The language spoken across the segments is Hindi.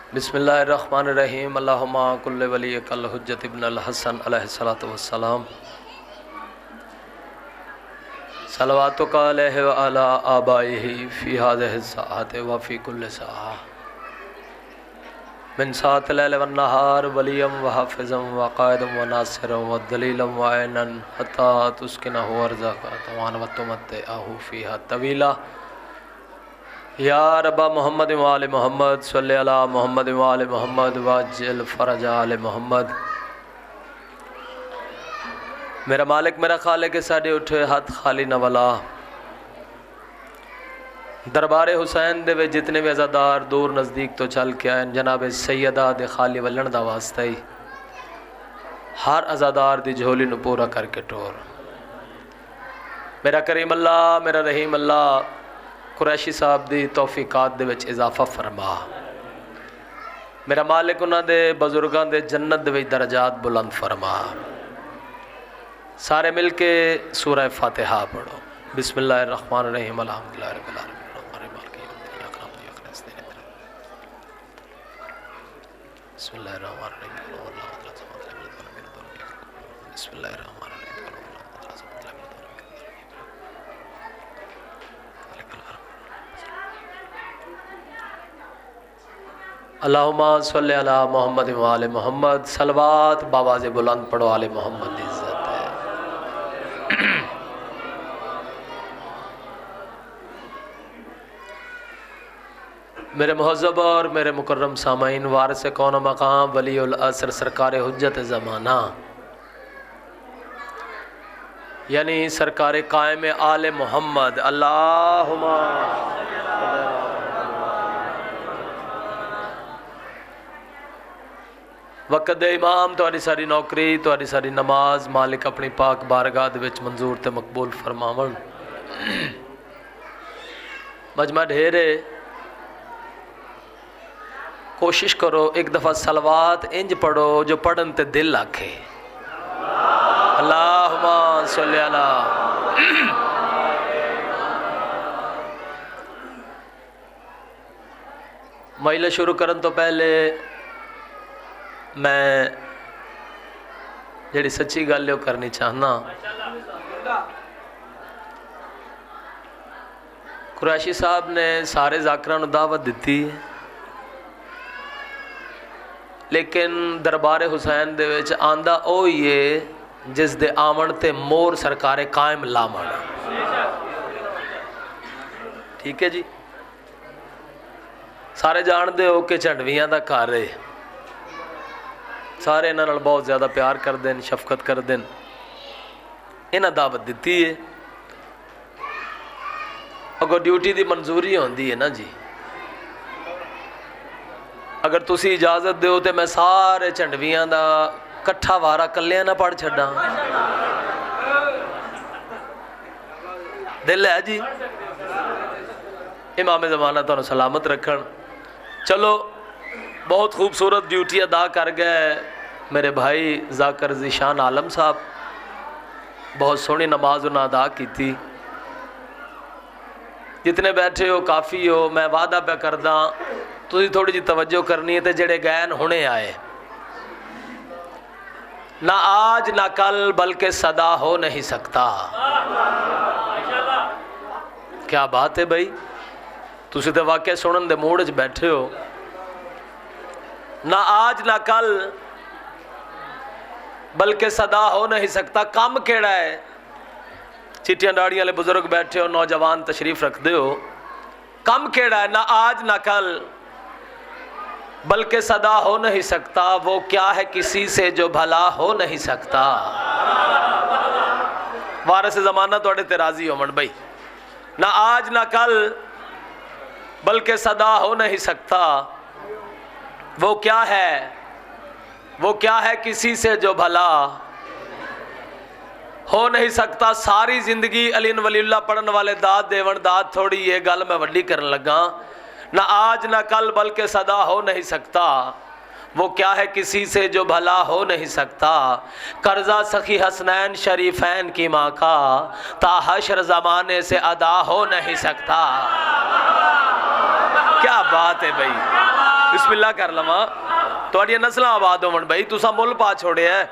बिस्मिल्लाहिर्रहमानिर्रहीम। अल्लाहुम्मा कुल्लि वलिय्यकल हुज्जत इब्नुल हसन अलैहिस्सलातु वस्सलाम। सलवातुका अलैहि व अला आबाइहि फ़ी हाज़िहि साअति व फ़ी कुल्लि साअ मिन साअतिल लैल वन नहार वलिय्यम व हाफ़िज़म व क़ाइदम व नासिरम व दलीलम व ऐनन हत्ता तुस्किनहु अर्ज़क़ा तवान व तुमत्तिअहु फ़ीहा तवीला। या रब्बा मोहम्मद व आले मोहम्मद सल्लि अला मोहम्मद व आले मोहम्मद वाज्जिल फ़रजा आले मोहम्मद। मेरा मालिक मेरा खालिक साडे उठे हाथ खाली न वाला। दरबारे हुसैन दे विच जितने भी अज़ादार दूर नज़दीक तो चल के आए जनाब सैयदा दे खाली वलन दा वास्ता ही हर अज़ादार दी झोली नूं पूरा करके टोर। मेरा करीम अल्लाह मेरा रहीम अल्लाह कुरैशी साहब दी तौफीकात दे विच इजाफा फरमा। मेरा मालिक उन्हां दे बजुर्गां दे जन्नत दे विच दरजात बुलंद फरमा। सारे मिल के सूरह फातिहा पढ़ो। बिस्मिल्लाहिर्रहमानिर्रहीम अल्हम्दुलिल्लाहि रब्बिल आलमीन अर्रहमानिर रहीम अल्लाहुम्मा सल्लि अला मोहम्मद व आले मोहम्मद। सलवात बावाज़े बुलंद पढ़ो आले मोहम्मद की इज़्ज़त है। मेरे मुहज़्ज़ब और मेरे मुकर्रम सामाईन, वारिस कौन मकाम वलीउल असर सरकार हुज्जत ज़माना यानी सरकार कायम आले मोहम्मद, अल्लाहुम्मा वक़्त इमाम तुहाडी सारी नौकरी तुहाडी सारी नमाज मालिक अपनी पाक बारगाह दे विच मंजूर ते मकबूल फरमावन। मजमा ढेरे कोशिश करो एक दफ़ा सलवात इंज पढ़ो जो पढ़न ते दिल आखे अल्लाहुम्मा सल्लि अला। महिला शुरू करन तो पहले मैं जिहड़ी सच्ची गल करनी चाहना। कुरैशी साहब ने सारे जाकरां नूं दावत दी, लेकिन दरबारे हुसैन दे विच आंदा ओ ही है जिस दे आवन ते मोर सरकारे कायम लावण। ठीक है जी, सारे जानते हो कि झंडवियां दा घर है, सारे इन्हां नाल बहुत ज़्यादा प्यार करते हैं, शफकत करते हैं। इन्हां दावत दी है, अगर ड्यूटी की मंजूरी होंदी है ना जी, अगर तुसी इजाजत दो तो मैं सारे झंडवियां दा कट्ठा वारा कल्लियां ना पढ़ छड्डा। दिल है जी, इमाम ज़माना तुहानू सलामत रखन। चलो बहुत खूबसूरत ड्यूटी अदा कर गए मेरे भाई जाकर ज़ीशान आलम साहब, बहुत सोहनी नमाज उन्हें अदा की। जितने बैठे हो काफ़ी हो, मैं वादा पे करदा तुसी थोड़ी जी तवज्जो करनी है। तो जेड़े गैन हुणे आए ना आज ना कल बल्कि सदा हो नहीं सकता। क्या बात है भाई, तुसी तो वाकई सुनन दे मूड च बैठे हो। ना आज ना कल बल्कि सदा हो नहीं सकता। कम केड़ा है? चिट्टियां दाड़ियां वाले बुजुर्ग बैठे हो, नौजवान तशरीफ रखते हो। कम केड़ा है? ना आज ना कल बल्कि सदा हो नहीं सकता। वो क्या है किसी से जो भला हो नहीं सकता। वारिस ज़माना तुहाडे ते राज़ी होवन भाई। ना आज ना कल बल्कि सदा हो नहीं सकता। वो क्या है, वो क्या है किसी से जो भला हो नहीं सकता। सारी जिंदगी अलीन वलीउल्लाह पढ़न वाले दाद देवन, दाद थोड़ी ये गल मैं वड्डी करन लगा। ना आज ना कल बल्कि सदा हो नहीं सकता। वो क्या है किसी से जो भला हो नहीं सकता। कर्जा सखी हसनैन शरीफैन की माँ का ताहशर ज़माने से अदा हो नहीं सकता। क्या बात है भाई। बिस्मिल्लाह कर लवा थोड़ी नस्ल आबाद होवन भाई तुसा मुल पा छोड़े है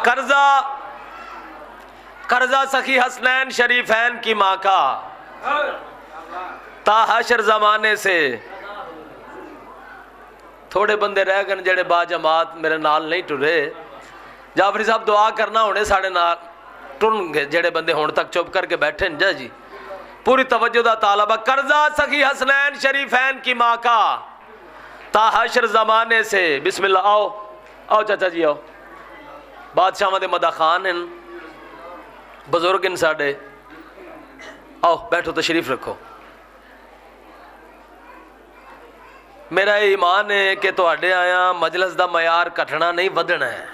कर्जा कर्जा सखी हसनैन शरीफैन की माँ का ताहशर जमाने से थोड़े बंदे रह गए जेड़े बाजमात मेरे नाल नहीं टुरे जाफरी साहब दुआ करना होने साढ़े नाल टुन गए जेड़े बंदे हुण तक चुप करके बैठे न जा जी पूरी तवज्जो दा तालबा कर्जा सखी हसनैन शरीफैन की माँ का ताहशर जमाने से बिस्मिल्लाह आओ आओ चाचा जी आओ बादशाह दे मदा खान हैं बुजुर्ग इन साडे आओ बैठो तशरीफ रखो मेरा ये ईमान है कि तुहाडे आया मजलिस दा मयार घटना नहीं वधना है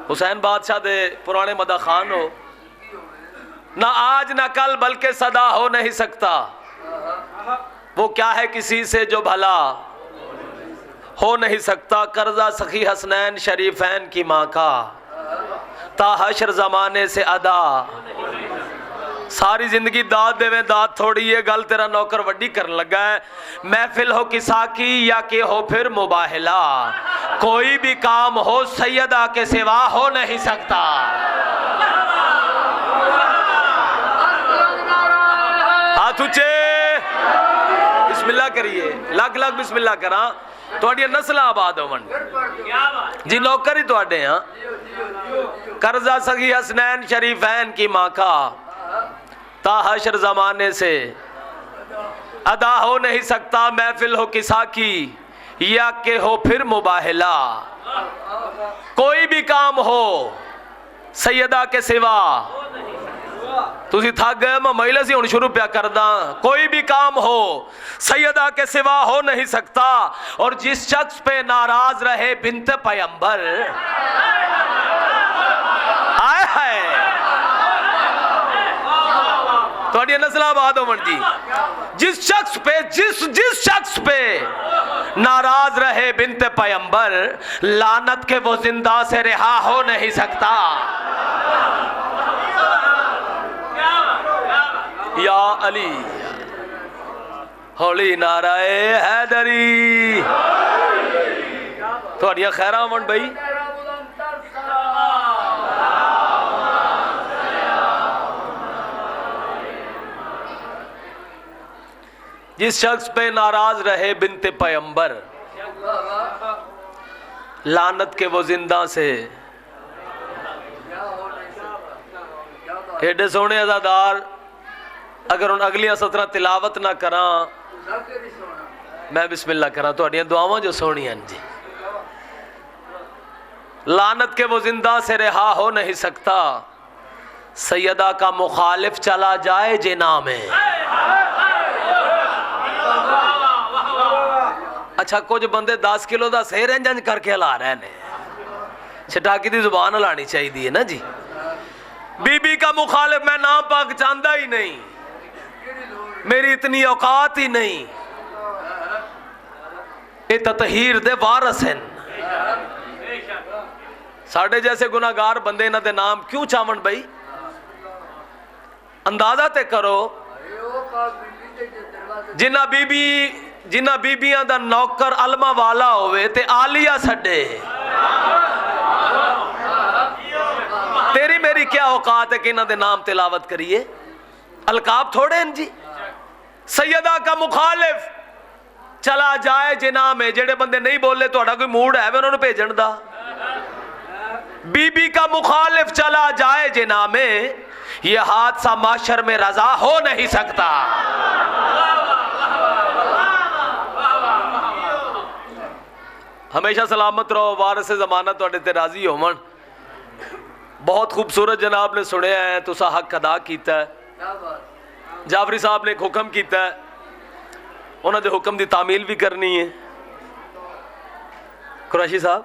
हुसैन बादशाह दे पुराने मदा खान हो ना आज ना कल बल्कि सदा हो नहीं सकता वो क्या है किसी से जो भला हो नहीं सकता कर्जा सखी हसनैन शरीफैन की माँ का ताहशर जमाने से अदा सारी जिंदगी दाद देवे दाद थोड़ी है गल तेरा नौकर वड्डी करने लगा है महफिल हो किसा की या के हो फिर मुबाहिला कोई भी काम हो सैयदा के सिवा हो नहीं सकता हाथ ऊंचे बिस्मिल्लाह करिए लग लग बिस्मिल्लाह करा थोड़ी नस्ल आबाद होवन जी नौकर ही थोड़े हाँ कर्जा सखी हसनैन शरीफैन की माँ का ताहशर जमाने से अदा हो नहीं सकता महफिल हो किसा की या के हो फिर मुबाहिला कोई भी काम हो सैयदा के सिवा तुसी थक गए मैं महिला से हुण शुरू प्या करदा कोई भी काम हो सैयदा के सिवा हो नहीं सकता और जिस शख्स पे नाराज रहे बिन्त पैगंबर आए है थोड़ी नस्लाबाद हो जी जिस शख्स पे नाराज रहे बिन्त पैगंबर लानत के वो जिंदा से रिहा हो नहीं सकता या अली होली नाराए हैदरी थोड़िया खैरा मन भाई जिस शख्स पे नाराज रहे बिन्ते पैगंबर लानत के वो जिंदा से एडे सोने अजादार अगर उन अगलियां 17 तिलावत ना करा मैं बिस्मिल्लाह करा तो दुआवां जो सोनियां जी लानत के वो जिंदा से रिहा हो नहीं सकता सैयदा का मुखालिफ चला जाए जिना में अच्छा कुछ बंदे 10 किलो का सेर इंजन करके ला रहे ने छटाकी की जुबान लानी चाहिए ना जी बीबी का मुखालिफ मैं नाम पाक चाहता ही नहीं मेरी इतनी औकात ही नहीं ये ततहीर दे वारस हैं साढ़े जैसे गुनाहगार बंदे इन्हां दे नाम क्यों चावन भाई अंदाजा ते करो जिन्ना बीबियां दा नौकर अलमा वाला होवे ते आलिया छड्डे तेरी मेरी क्या औकात है कि इन्हां दे नाम तिलावत करिए अलकाब थोड़े हैं जी सैयदा का मुखालिफ चला जाए जिना में जेड़े बंदे नहीं बोले थोड़ा कोई मूड है उन्होंने भेजन दा बीबी का मुखालिफ चला जाए जिना में यह हादसा माशर में रजा हो नहीं सकता हमेशा सलामत रहो वारिस जमाना थोड़े ते राजी होवन बहुत खूबसूरत जनाब ने सुने हैं तुसा हक अदा किया है जाफरी साहब ने एक हुक्म किया है उन्होंने हुक्म की तामील भी करनी है कुरैशी साहब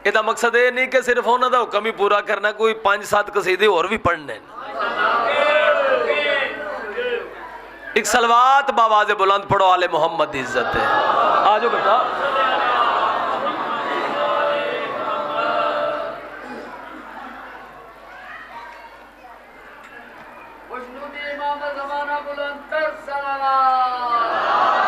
इसका मकसद ये नहीं कि सिर्फ उन्होंने हुक्म ही पूरा करना कोई 5-7 कसीदे और भी पढ़ने एक सलवात बावाज़े बुलंद पढ़ो आले मोहम्मद इज्जत है आ जाओ बेटा खुशनुदी इमाम ज़माना बुलंद तर सलावत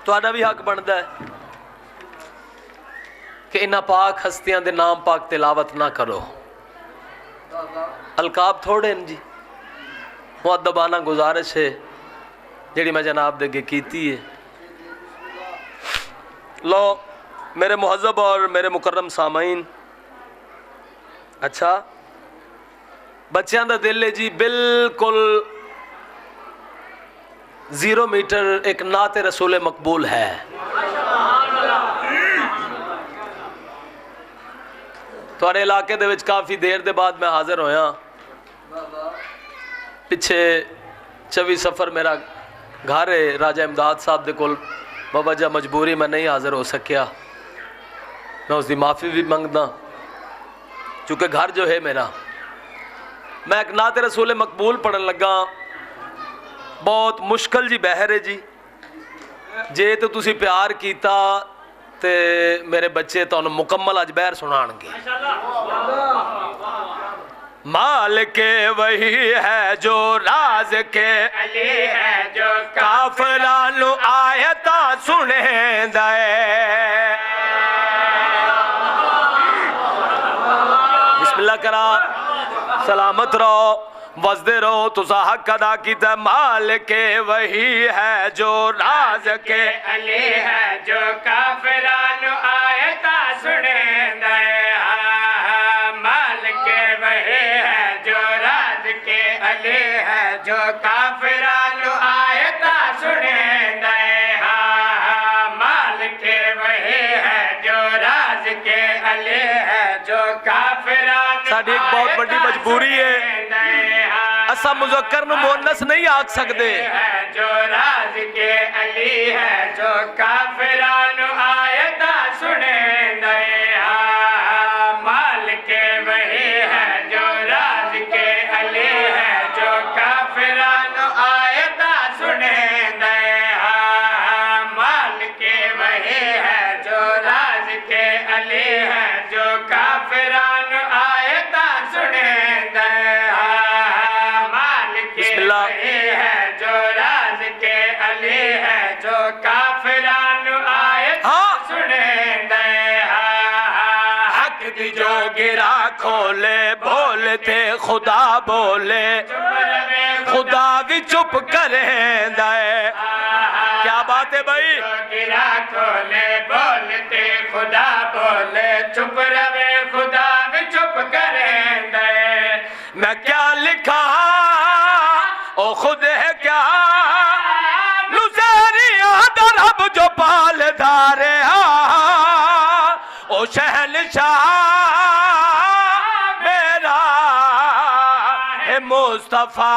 तुहाडा भी हक बनता है कि इन्हां पाक हस्तियां दे नाम पाक तिलावत ना करो। अलकाब थोड़े न जी, मुअद्दबाना गुजारिश है जिहड़ी मैं जनाब दे अगे कीती है। लो मेरे मुहज़्ज़ब और मेरे मुकर्रम सामाइन, अच्छा बच्चों का दिल है जी बिल्कुल 0 मीटर एक नाते रसूल मकबूल है। थोड़े इलाके दे विच काफ़ी देर के बाद मैं हाजिर होया। पिछे 24 सफ़र मेरा घर है राजा इमदाद साहब दे कोल, बवजह मजबूरी मैं नहीं हाजिर हो सकिया। मैं उसकी माफ़ी भी मंगदा चूँकि घर जो है मेरा। मैं एक नाते रसूल मकबूल पढ़न लगा। बहुत मुश्किल जी बहर है जी। जे तो तुसी प्यार किया तो मेरे बच्चे तो मुकम्मल अज बहर सुनाएंगे। मालिक वही है जो राज के अली है, जो काफिरां आयता सुने दे। बिस्मिल्लाह करा, सलामत रहो, वसदे रहो, तुसा हक अदा कीता। मालिक वही है जो राज के अली है, जो काफिरां आयता सुने दे। मालिक वही है जो राज के अली है, जो काफिरां आयता सुने दे। मालिक वही है जो राज के अली है, जो काफिरां साडी एक बहुत बड़ी मजबूरी है, असा मुज़क्कर नु मुअन्नस नहीं आख सकते। जो राज के अली है, जो काफिरां आयता सुने दे। मालिक वही है जो राज के अली है, जो काफिरां आयता सुने दे। मालिक वही है जो राज के अली है, जो काफिरां आयता सुने दे। मालिक वही है जो राज के अली है, जो काफिरां आयता सुने दे। हक दी जो गिरा खोले, बोलते खुदा बोले, खुदा भी चुप करे दे। क्या बात है भाई। गिरा खोले, बोलते खुदा बोले, चुप रवे खुदा भी चुप करे दे। मैं क्या लिखा ओ खुद है क्या, नुसेरिया दरब जो पाल धारे। ओ शहनशाह मेरा है मुस्तफा।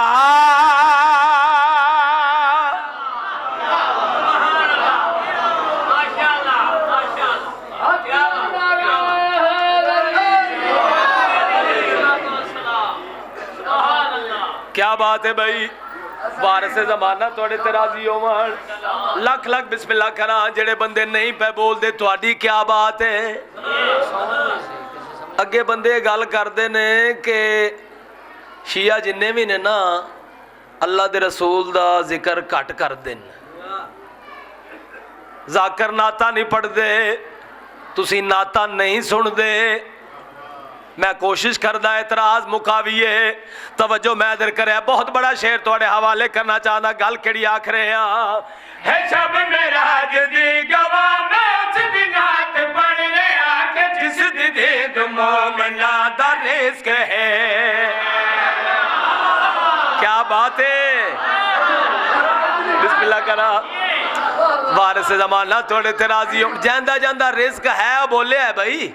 क्या बात है भाई। वारिस ज़माना थोड़े तराजी होवन, लख लख बिस्मिल्लाह करा। जेड़े बंदे नहीं पे बोलते थोड़ी क्या बात है। अगे बंदे गल करते ने कि शिया जिन्ने भी ने ना अल्लाह दे रसूल दा जिक्र घट करते हैं, जाकर नाता नहीं पढ़ते, तुसी नाता नहीं सुनते। मैं कोशिश करदा एतराज मुकावीए। तवज्जो मैं इधर करे, बहुत बड़ा शेर थोड़े हवाले करना चाहता। गल केड़ी आख रहे है शब मेराज दी गवाह मैं उस दिन रात पढ़ रहा कि जिस दिन मोमना दा रिज़्क़ है। क्या बात है। बिस्मिल्लाह करा। वारिस ज़माना थोड़े तराजी जांदा जांदा रिज़्क़ है बोले है भाई।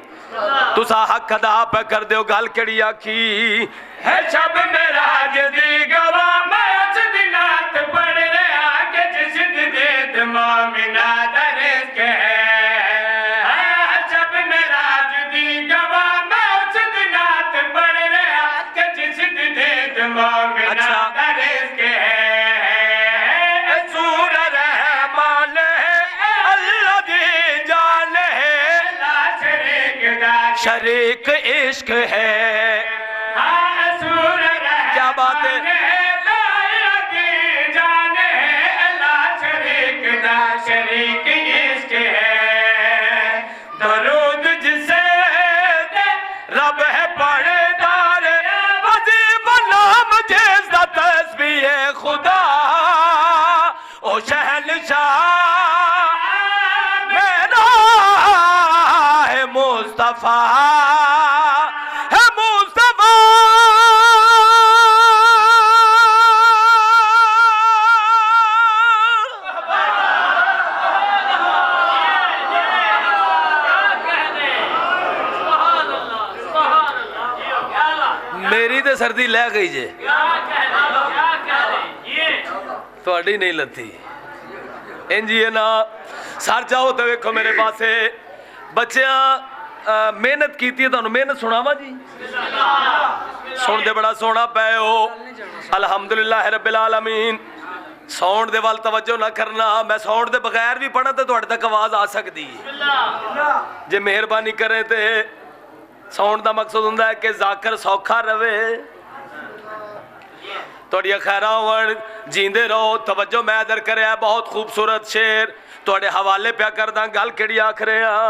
तुसा हक अदा पे कर दो। गल केड़ी आखी है शब मेराज दी गवाह मैं उस दिन रात पढ़ रहा कि जिस दिन मोमिना दा रिज़्क़ है। शब मेराज दी गवाह मैं उस दिन रात पढ़ रहा कि जिस दिन मोमिना दा रिज़्क़ है। सूर रहमान अल्लाह दी जान है, शरीक इश्क है। क्या बात है। शरीक सब है पढ़ेदार वजीफा नाम जिसदा तस्बीह खुदा ओ शहंशाह मेरा है मुस्तफा है मुस्तफा। मेरी तो सर्दी लै गई जे थोड़ी नहीं लती इंज ही है ना। सर जाओ तो वेखो मेरे पासे बच्चियां मेहनत की तुहानू मेहनत सुनावा जी सुनते बड़ा सोहना पै हो अल्हम्दुलिल्लाह रब्बिल आलमीन। साउंड दे वाल तवज्जो ना करना, मैं साउंड दे बगैर भी पढ़ा तो तुहाडे तक आवाज आ सकती है जे मेहरबानी करे ते। साउंड का मकसद हुंदा है कि जाकर सौखा रवे तुहाडियां खैरां होवण जींदे रहो। तवज्जो मैं इधर करया बहुत खूबसूरत शेर तुहाडे हवाले प्या करदा गल किहड़ी आख रहा।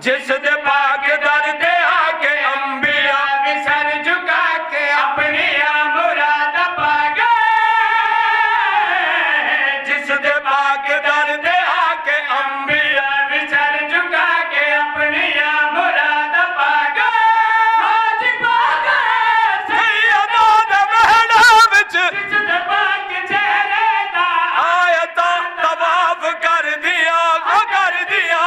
जिस दे पाक दर ते आके अंबिया भी सर झुका के अपनी मुराद पा गए। जिस दे पाक दर ते आके अंबिया भी सर झुका के अपनी मुराद पा गए। आज पा गए सैयदा दे महना विच जिस दे पाक चेहरे दा आयता तवाफ कर दिया कर दिया।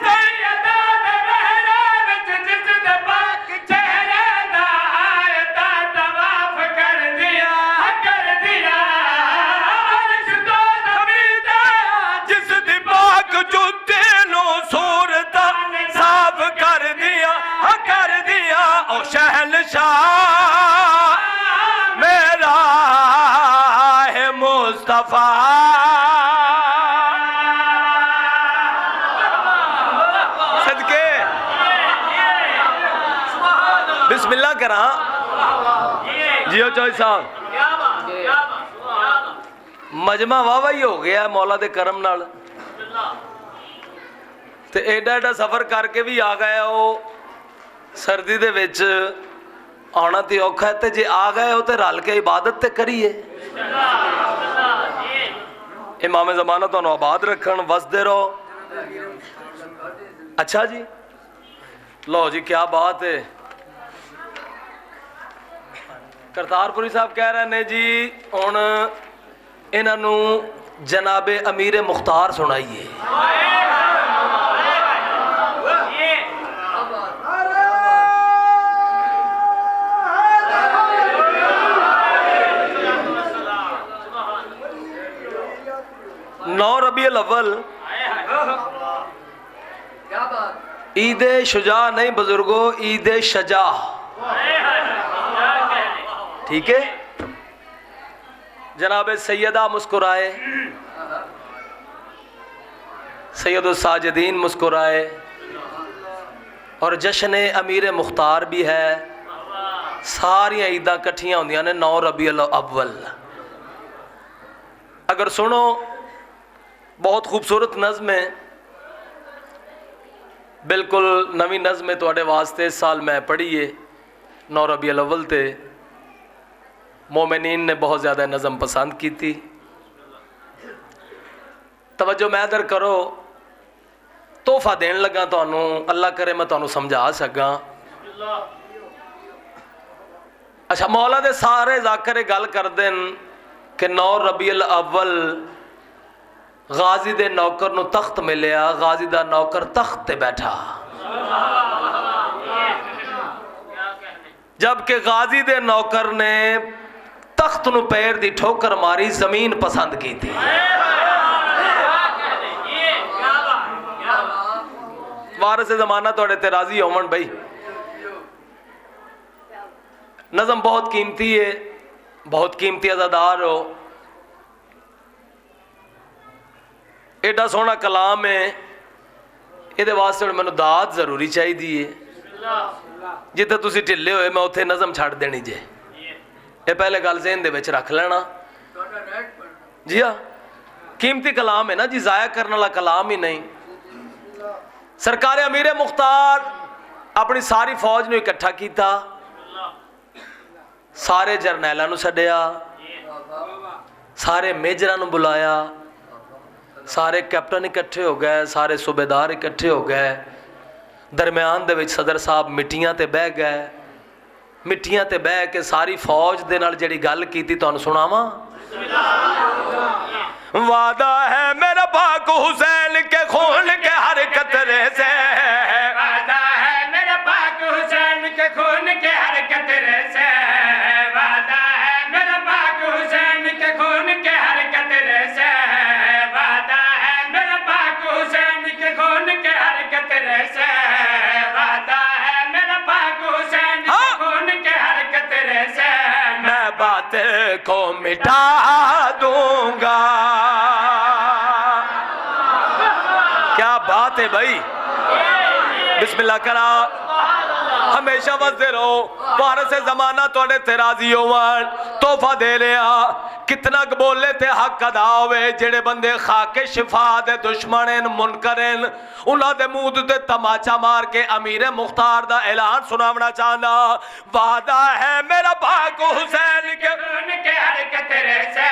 सैयदा दे महना विच जिस दे पाक चेहरे दा आयता तवाफ कर दिया कर दिया। अर्श तो ज़मीन दा जिस दी पाक जुत्ते नु सूरत साफ कर दिया कर दिया। ओ शहंशाह मेरा है मुस्तफा। सदके बिस्मिल्लाह करा जियो चौई साहब मजमा वाह ही हो गया मौला दे करम नाल ते एडा एडा सफर करके भी आ गया वो सर्दी दे विच आना तो औखा है ते जे आ गए हो तो रल के इबादत ते करिए। इमाम ज़माना तो आबाद रखन वसदे रहो। अच्छा जी लो जी क्या बात है। करतारपुरी साहब कह रहे ने जी हुण इन्हां जनाबे अमीर मुख्तार सुनाइए। नौ रबीउल अव्वल ईद शुजा नहीं बुजुर्गो ईद शजा ठीक है। जनाब सैयदा मुस्कुराए सैयदुल साजिदीन मुस्कुराए और जश्न अमीर मुख्तार भी है। सारिया ईदा कट्ठियां होंदियां ने 9 रबीउल अव्वल। अगर सुनो बहुत खूबसूरत नज़म है बिल्कुल नवी नज़म है तुहाडे वास्ते। इस साल मैं पढ़ी है 9 रबीउल अव्वल ते मोमिनीन ने बहुत ज़्यादा नज़म पसंद की थी। तवज्जो मैं इधर करो तोहफा देन लगा तुहानू अल्लाह करे मैं तुहानू समझा सका। अच्छा मौला दे सारे ज़ाकिर गल करदे कि 9 रबीउल अव्वल गाजी दे नौकर नू तख्त मिलिया। गाजी दा नौकर तख्त ते बैठा जबकि गाजी दे नौकर ने तख्त नू पैर दी ठोकर मारी जमीन पसंद की थी। वारिस ज़माना थोड़े ते राजी होवन भाई। नज़म बहुत कीमती है बहुत कीमती अज़ादार हो। एडा सोहना कलाम है ये वास्ते मैनू दात जरूरी चाहिए है। जिथे तुसी ढिले होए मैं उत्थे नज़म छड़ देनी जे। ये पहले गल ज़हन दे विच रख लेना जी। हाँ कीमती कलाम है ना जी ज़ाया करने वाला कलाम ही नहीं। सरकार अमीर मुख्तार अपनी सारी फौज नूं इकट्ठा कीता, सारे जरनैलां नूं सद्दिया, सारे मेजरां नूं बुलाया, सारे कैप्टन इकट्ठे हो गए, सारे सूबेदार इकट्ठे हो गए। दरम्यान दे विच सदर साहब मिट्टियां ते बह गए। मिट्टियां ते बह के सारी फौज दे नाल जिहड़ी गल कीती तुहानूं सुणावां। वादा है मेरा पाक हुसैन के खून के हर कतरे से, वादा है मेरा पाक हुसैन के खून के हर कतरे से, वादा है मेरा पाक हुसैन के खून के हर कतरे से, वादा है मेरा पाक हुसैन के खून के हर कतरे से, वादा है मेरा पाक हुसैन के खून के हर कतरे से, मैं बात को मिटा दूंगा। क्या बात है भाई, बिस्मिल्लाह करा। हमेशा वसदे रहो, भारत से जमाना थोड़े ते राजी होवन, तोहफा दे लिया। कितना बोले ते हक अदा होवे। जेड़े बंदे खाके शिफा दे दुश्मन हैं, मुनकर हैं, उन्हां दे मुंह ते तमाचा मार के अमीर मुख्तार दा ऐलान सुनावना चाहना। वादा है मेरा पाक हुसैन के खून के हर कतरे से,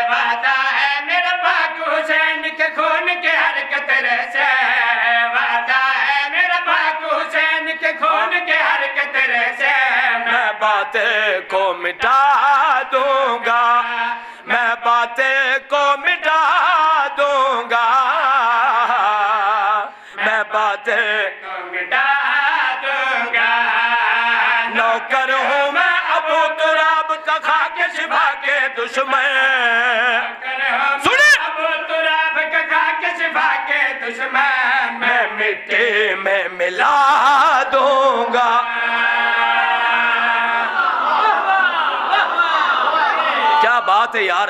वादा है मेरा पाक हुसैन के खून के हर कतरे से, वादा है मेरा पाक हुसैन के खून के हर कतरे से, मैं बातें को मिटा दूंगा, मैं बातें को मिटा दूंगा, मैं बातें को मिटा दूंगा। नौकर हूँ मैं अबू तुराब का, खाके शिफा के दुश्मन। सुने अबू तुराब का खाके शिफा के दुश्मन, मैं मिट्टी में मिला दूंगा। क्या बात है यार,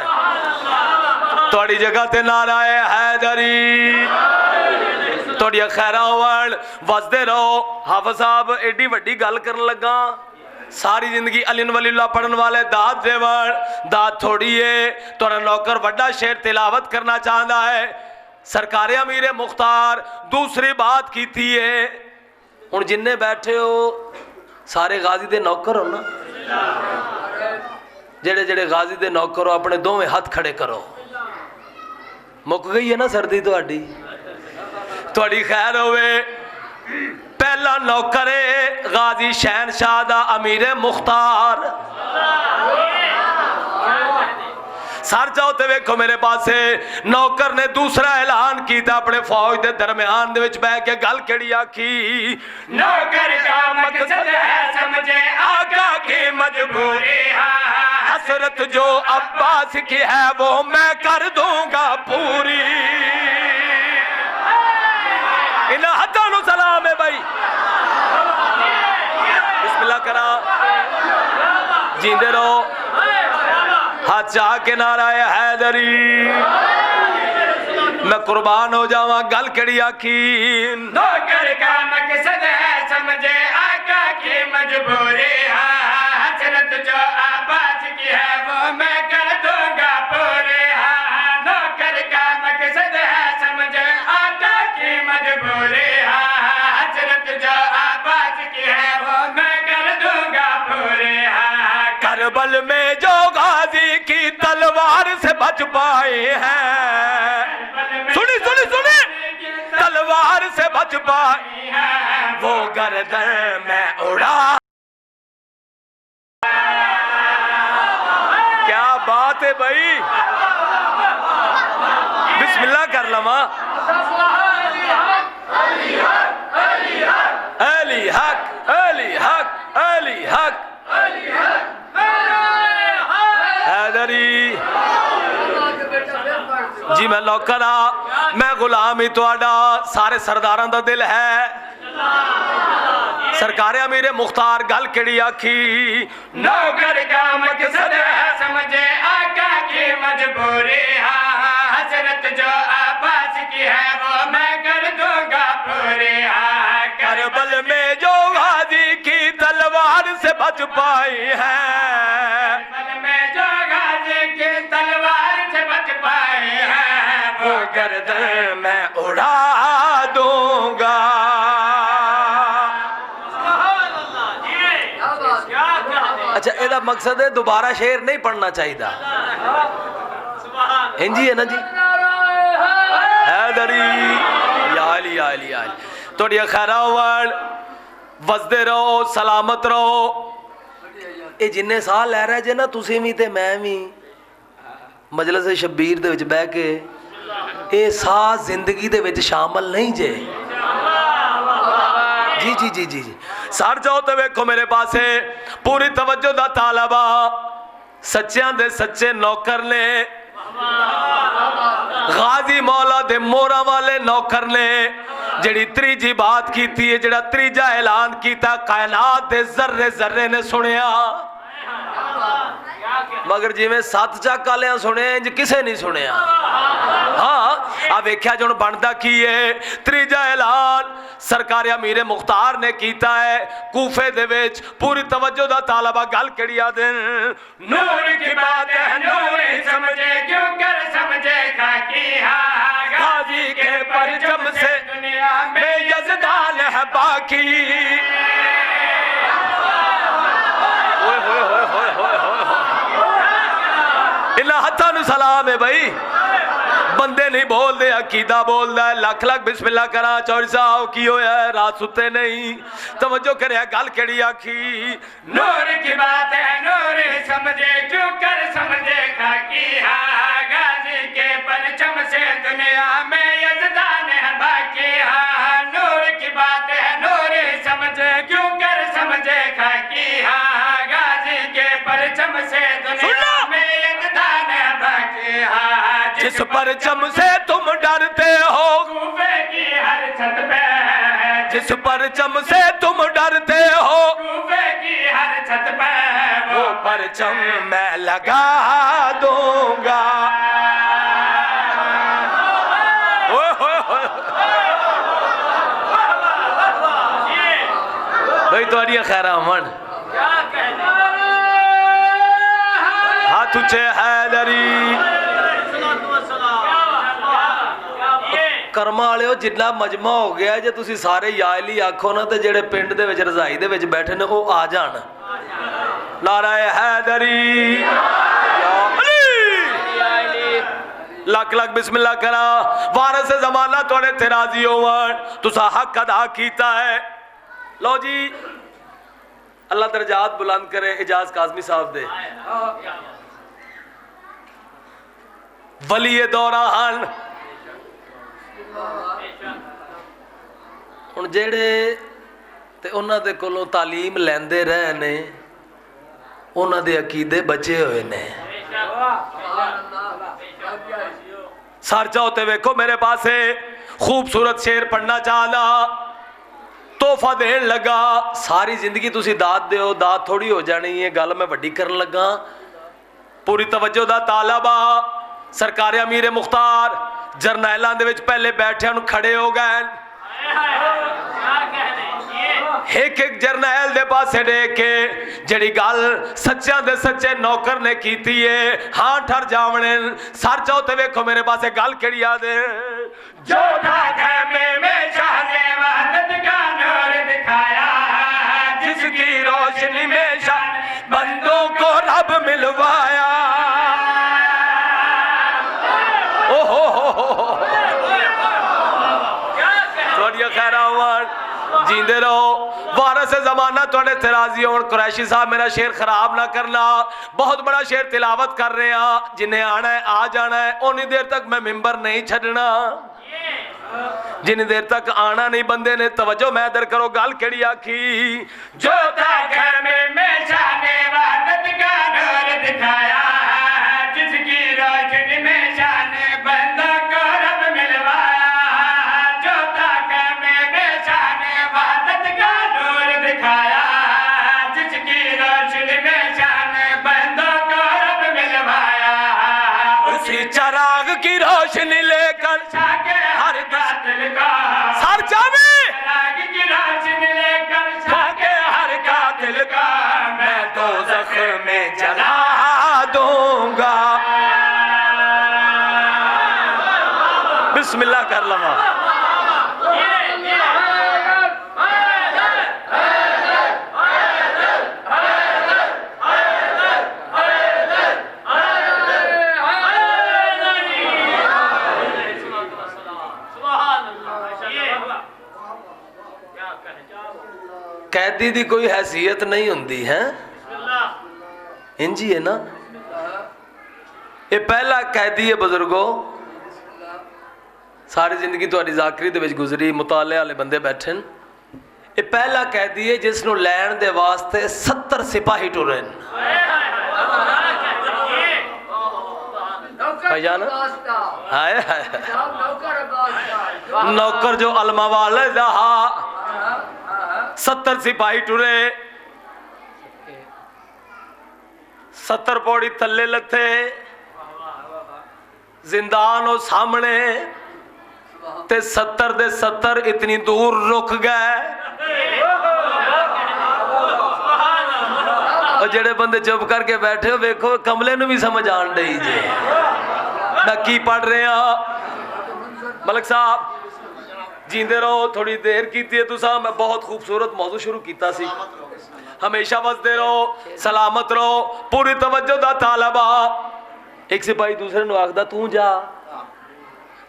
थोड़ी जगह ते नाराए हैदरी, थोड़ी खैरा होवन, वसदे रहो। हाफिज साहब एडी वड्डी गल करन लगा, सारी जिंदगी अली वलीउल्लाह पढ़न वाले दात देवन, दात थोड़ी है। तुहाडा नौकर वड्डा शेर तिलावत करना चाहता है। सरकार अमीर मुख्तार दूसरी बात की थी है। हुण जिन्ने बैठे हो सारे गाजी दे नौकर हो ना, जेड़े जेड़े गाजी दे नौकर हो अपने दोवें हाथ खड़े करो। मुक गई है ना सर्दी तुहाडी, तुहाडी खैर होवे। पहला नौकर है गाजी शहनशाह दा अमीर मुख्तार। सर जाओ तो वेखो मेरे पास। नौकर ने दूसरा ऐलान किया अपने फौज के दरम्यान दे विच बह के गल केड़ी आखी। नौकर का मकसद है समझे आका की मजबूरी, हसरत जो अब्बास की है वो मैं कर दूंगा पूरी। इन्हां हत्थां नूं सलाम है भाई, बिस्मिल्लाह करा। जींदे रहो, हाथ चाह के नाराए हैदरी। मैं कुर्बान हो जावा, गल केड़ी आखी। नौकर का मकसद है समझे आका की मजबूरी, हसरत जो आबाद की है वो मैं कर दूंगा पूरी। नौकर का मकसद है समझे आका की मजबूरी, हसरत जो आबाद की है वो मैं कर दूंगा पूरी। करबल में जो गाजी की तलवार से बच पाए हैं, सुनी सुनी सुनी, तलवार से बच पाए हैं, वो गर्दन में उड़ा। क्या बात है भाई, बिस्मिल्लाह कर लवा। अली हक अली हक अली हक हैदरी जी। मैं नौकर आ, मैं गुलाम ही तुहाडा, सारे सरदारां दा दिल है। सरकार अमीर मुख्तार गल केड़ी आखी। नौकर का मकसद है समझे आका की मजबूरी, हसरत जो आबाद की है वो मैं कर दूंगा पूरी। करबल में जो गाजी की तलवार से बच पाई है, करबल में जो गाजी की तलवार से बच पाए हैं, वो गर्दन में उड़ा दूंगा। अच्छा ਇਹਦਾ ਮਕਸਦ ਹੈ दोबारा शेर नहीं पढ़ना चाहिए इंजी है ना जी हैदरी या अली या अली या अली थोड़ी खैर वसदे रहो सलामत रहो ये जिन्ने साह लै रहे जे ना तुसीं भी ते मैं भी मजलिस शब्बीर दे विच बह के ये साह जिंदगी दे विच शामिल नहीं जे जी जी जी जी जी सर जाओ तो वेखो मेरे पासे पूरी तवज्जो दा तालबा सच्चियां दे सच्चे नौकर ने गाजी मौला दे मोरा वाले नौकर ने जड़ी त्रीजी बात की है जड़ा त्रीजा ऐलान किया कायनात दे जर्रे जर्रे ने सुनिया मगर जिवें सत चक वालियां सुने इंज किसे नहीं सुनिया हाँ आ वेख्या जो बनता की है त्रीजा ऐलान सरकार अमीर मुख्तार ने किया है कूफे दे विच पूरी तवज्जो दा तालबा गल केड़ी आ दिन नूर की बात है नूर समझे क्यों कर समझे खाकी गाजी के परचम से दुनिया में यज़दान है बाकी इन्हां हत्थां नूं सलाम है भाई बंदे नहीं बोलते अकीदा बोलता है लख लख बिस्मिल्लाह करा चौधरी साहब की होया है रात सुते नहीं तवज्जो करे गल केड़ी आखी नूर की बात है नूर समझे क्यों कर समझे खाकी गाजी के परचम से दुनिया में यज़दान है बाकी नूर की बात है नूर समझे क्यों कर समझे खाकी गाजी के परचम से दुनिया में यज़दान है बाकी जिस परचम से तुम डरते हो कूफे की हर छत पे जिस परचम से तुम डरते हो कूफे की हर छत पे वो परचम मैं लगा दूंगा भाई तो खैर अमन हाथ उचे हैदरी कर्मा वाले जिन्ना मजमा हो गया जे तुसी सारे या अली आखो ना तो जेड़े पिंड दे विच रजाई दे विच बैठे ने वो आ जान नाराए हैदरी या अली लख लख बिस्मिल्लाह करा वारिस जमाना थोड़े ते राजी होवन तुसा हक अदा कीता है लो जी अल्लाह दरजात बुलंद करे इजाज काज़मी साहब दे वली दौरान हुण जेड़े ते उन्हां दे कोलों तालीम लैंदे रहे ने उन्हां दे अकीदे बचे हुए ने सर चाहो ते वेखो मेरे पासे खूबसूरत शेर पढ़ना चाहना तोहफा देन लगा सारी जिंदगी तुसी दात दिओ दात थोड़ी हो जानी है गल मैं वड्डी करन लगा पूरी तवज्जो दा तालबा सरकार अमीर मुख्तार जरनैलों दे विच पहले बैठे खड़े हो गए एक एक जरनैल दे पासे देख के जड़ी गल सच्चा दे सच्चे नौकर ने कीती है हाँ ठर जावने सर चाहो ते वेखो मेरे पासे गल केड़ी आ दे जो था खैमे में शाह ने वहदत का नूर दिखाया जिसकी रोशनी में शाह बंदों को रब मिलवाया जींदे रहो वारिस जमाना थोड़े तराजी हो कुरैशी साहब मेरा शेर खराब ना करना बहुत बड़ा शेर तिलावत कर रहे हैं जिन्हें आना है आ जाना है उन्नी देर तक मैं मिंबर नहीं छड़ना जिन्नी देर तक आना नहीं बंदे ने तवज्जो मैं इधर करो गल केड़ी आखी जो था खैमे में शाह ने वहदत का नूर दिखाया जिसकी रोशनी में शाह ने बंदों को रब मिलवाया जो था खैमे में शाह ने वहदत का नूर दिखाया जिसकी रोशनी में शाह ने बंदों को रब मिलवाया उसी चराग की रोशनी लेकर शाह के हर कातिल का सर जावे चराग की रोशनी लेकर शाह के हर कातिल का मैं दोज़ख में जला दूंगा बिस्मिल्लाह कर लगा कैदी दी कोई हैसियत नहीं हुंदी है, इंज ही है ना। ये पहला कैदी है बुजुर्गो, सारी जिंदगी तुहाडी ज़ाकरी दे विच गुजरी, मुताले वाले बंदे बैठे न। ये पहला कैदी है जिसनों लैण दे वास्ते 70 सिपाही टुरे न। हाय हाय, नौकर जो अलमा वाले दा 70 सिपाही टुरे, 70 पौड़ी थल्ले लथे, जिंदान हो सामने ते 70 दे 70 इतनी दूर रुक गए। और जेड़े बंदे चुप करके बैठे हो वेखो कमले नूं भी समझ आन डई जे ना की पढ़ रहे हैं। मलक साहब जींदे रहो, थोड़ी देर की तुसा, मैं बहुत खूबसूरत मौजू शुरू किया सी। हमेशा वसदे रहो, सलामत रहो, पूरी तवज्जो दा तालबा। एक सिपाही दूसरे नूं आखदा तू जा,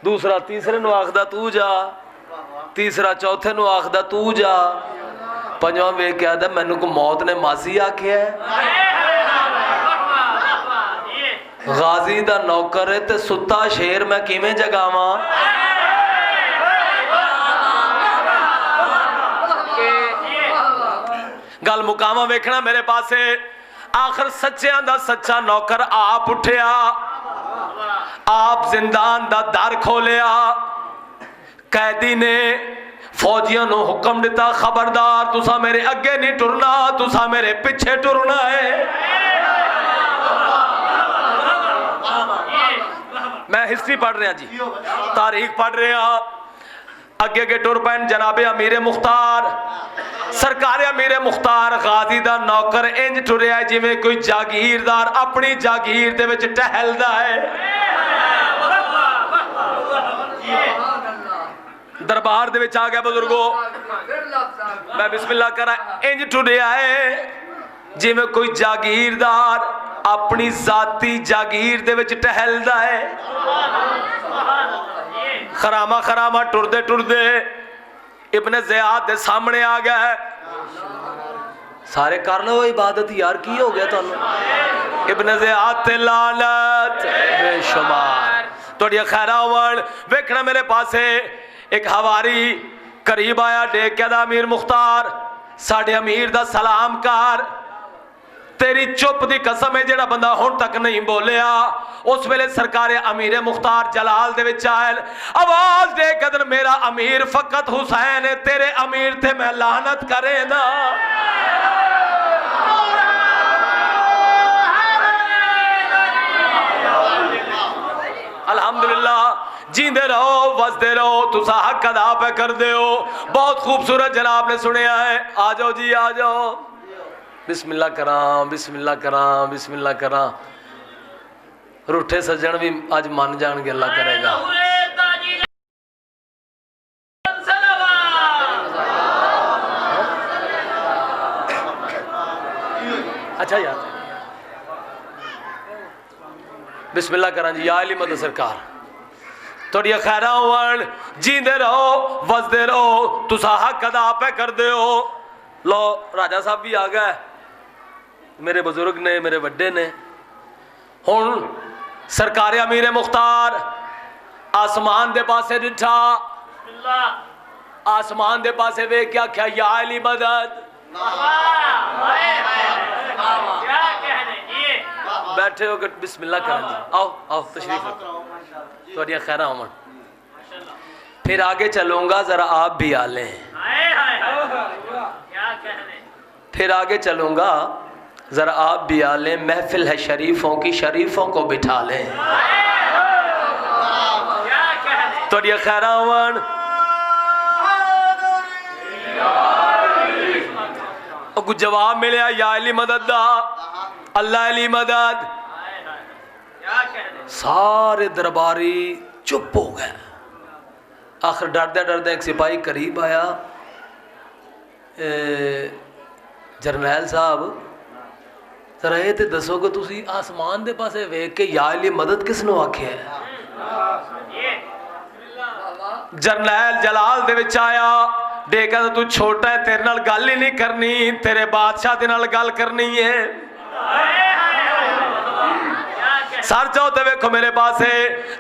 दूसरा तीसरे नूं आखदा तू जा, तीसरा चौथे नूं आखदा तू जा, पंजवां वेख के आखदा मैनू को मौत ने मासी आखिया है। गाजी दा नौकर है ते सुता शेर मैं किवें जगावां। गल मुकावा वेखना मेरे पासे। आखिर सच्चियां दा सच्चा नौकर आप उठिया, आप जिंदान दा दर खोलिया। कैदी ने फौजियों को हुक्म दिता, खबरदार तुसा मेरे अगे नहीं टुरना, तुसा मेरे पिछे टुरना है। मैं हिस्ट्री पढ़ रहा जी, तारीख पढ़ रहा। अगे अगे टुर पैन जनाबे अमीर मुख्तार, सरकार अमीर मुख्तार गाजी दा नौकर इंज टुरिया जिवें कोई जागीरदार अपनी जागीर दे विच टहलदा है। दरबार दे विच आ गया बुजुर्गो, मैं बिस्मिल्लाह करा, इंज टुरिया है जिवें कोई जागीरदार अपनी जाती जागीर दे विच टहलदा है। खरामा खरामा टुरदे टुरदे इब्ने ज़ियाद दे सामने आ गया। सारे कर लो इबादत यार, की हो गया तुहानू? इब्ने ज़ियाद ते लानत बेशुमार तुहाडियां खैरां होवण। वेखना मेरे पासे एक हवारी करीब आया, डेक के दा अमीर मुख्तार साडे अमीर दा सलाम कर। तेरी चुप दी कसम है, जेड़ा बंदा हुण तक नहीं बोलिया। उस वेले सरकार अमीर मुख्तार जलाल दे विच आए, आवाज दे कदर मेरा अमीर फकत हुसैन है, तेरे अमीर थे मैं लानत करे ना। अल्हम्दुलिल्लाह, जींदे रहो वसदे रहो, तुसा हक अदा पे कर दे हो। बहुत खूबसूरत जनाब ने सुनिया है। आ जाओ जी आ जाओ, बिस्मिल्लाह करां बिस्मिल्लाह करां बिस्मिल्लाह करां। रूठे सज्जन भी आज मन जाएंगे, अल्लाह करेगा। अच्छा यार बिस्मिल्लाह करां जी। या अली मदद सरकार थोड़ी खैरा होवन, जींदे रहो वसदे रहो, तुसा हक अदा पे कर दे हो। लो राजा साहब भी आ गए, मेरे बुजुर्ग ने, मेरे वड्डे ने। हुण सरकार अमीर मुख्तार आसमान दे पासे डिठा, आसमान दे पासे वे क्या क्या या अली मदद। बैठे हो बिस्मिल्लाह करें जी, आओ आओ तशरीफ रखो, थोड़ियां खैरा होवन। फिर आगे चलूंगा, जरा आप भी आ लें। फिर आगे चलूंगा, जरा आप भी आ लें। महफिल है शरीफों की, शरीफों को बिठा लें। थोड़ियां खैरा होवन। कुछ जवाब मिले या अली मदद दा, अल्लाह अली मदद। सारे दरबारी चुप हो गए। आखिर डरदे डरदे एक सिपाही करीब आया, जरनैल साहब जरा ये तो दसो कि तुसी आसमान दे पासे वेख के या अली मदद किसनों आखे है? जरनैल जलाल दे विच आया, डे कहता तू छोटा है, तेरे नाल गल ही नहीं करनी, तेरे बादशाह दे नाल गल करनी है। सर चाहो तो वेखो मेरे पास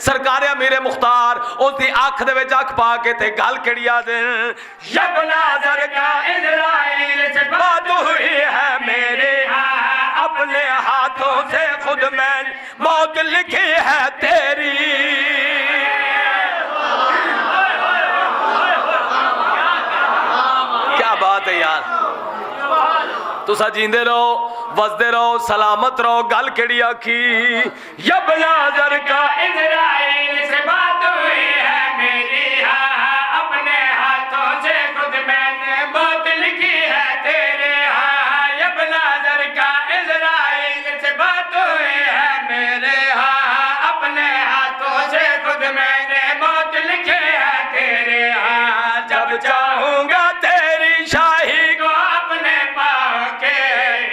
सरकार अमीर मुख्तार उसकी अख दे विच अख पा के ते गल केड़ी आ दे, यबना ज़र का इज़राइल से बात हुई है मेरे, अपने हाथों से खुद मैं मौत लिखी है तेरी। क्या बात है यार, तुसा जींदे रहो, वसदे रहो, सलामत रहो। गल केड़ी आखी, यबना ज़र का इज़राइल से बात हुई है मेरी, अपने हाथों से खुद मैंने मौत लिखी है तेरे। यबना ज़र का इज़राइल से बात हुई है मेरे, अपने हाथों से खुद मैंने मौत लिखी है तेरे। जब चाहूंगा तेरी शाही को अपने पाँव के,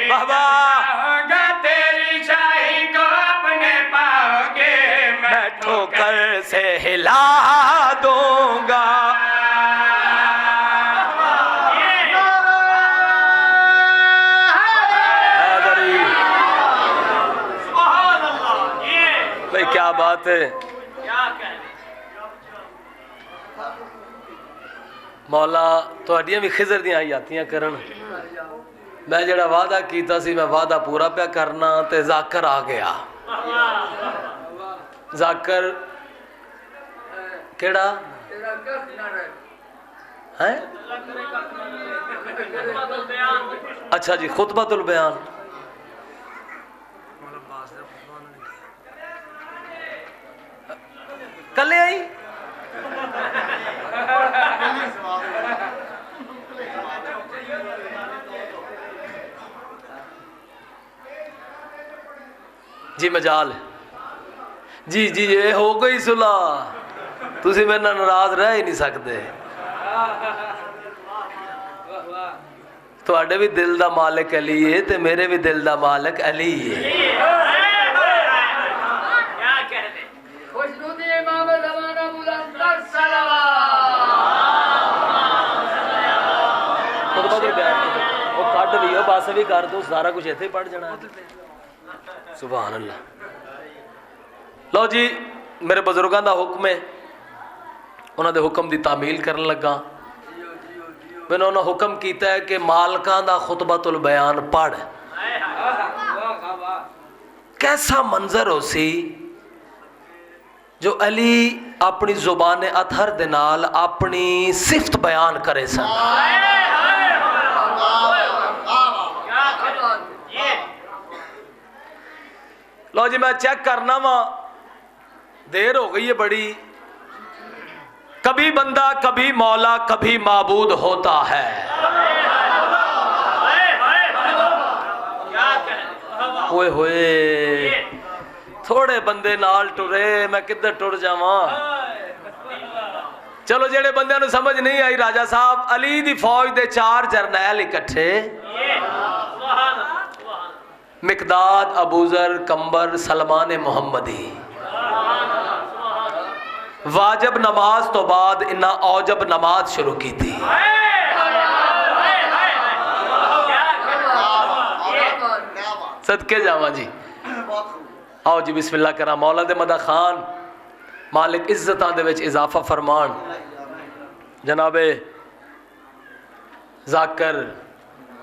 चाहूंगा तेरी शाही को अपने पाँव के, मैं ठोकर से हिला दूंगा। भाई क्या बात है, मौला तुहाडियां भी खिजर दियां यातियां करन। मैं जड़ा वादा कीता सी मैं वादा पूरा पिया करना, ते जाकर आ गया। जाकर केड़ा है? अच्छा जी, खुतबतुल बयान। कले आई जी मजाल जी जी, ये हो गई सुलह, तुसी मेरे नाल नाराज रह ही नहीं सकते। तुहाडे भी दिल दा मालिक अली है ते मेरे भी दिल दा मालिक अली है। बस भी कर दो, सारा कुछ इत्थे पढ़ जाना। सुभान अल्लाह। लो जी, मेरे बजुर्गों का हुक्म है, उन्होंने हुक्म की तामील करन लगा। मैंने उन्होंने हुक्म किया है कि मालकां दा खुतबतुल बयान पढ़। कैसा मंजर हो सी जो अली अपनी जुबान अतहर दे नाल अपनी सिफत बयान करे सन। लो जी, मैं चेक करना वा, देर हो गई है बड़ी। कभी बंदा कभी मौला कभी माबूद होता है। होए होए, थोड़े बंदे नाल टुरे, मैं किधर टुर जावा। चलो, जेड़े बंदे नूं समझ नहीं आई, राजा साहब अली दी फौज दे 4 जरनैल इकट्ठे, मिकदाद, अबूजर, कंबर, सलमान मुहम्मदी। वाजिब नमाज तो बाद इन्ना औजब नमाज शुरू की थी। सदके जावा जी। आओ जी, बिस्मिल्लाह करा। मौला दे मदा खान मालिक इज्जतां दे विच इजाफा फरमान। जनाबे जाकर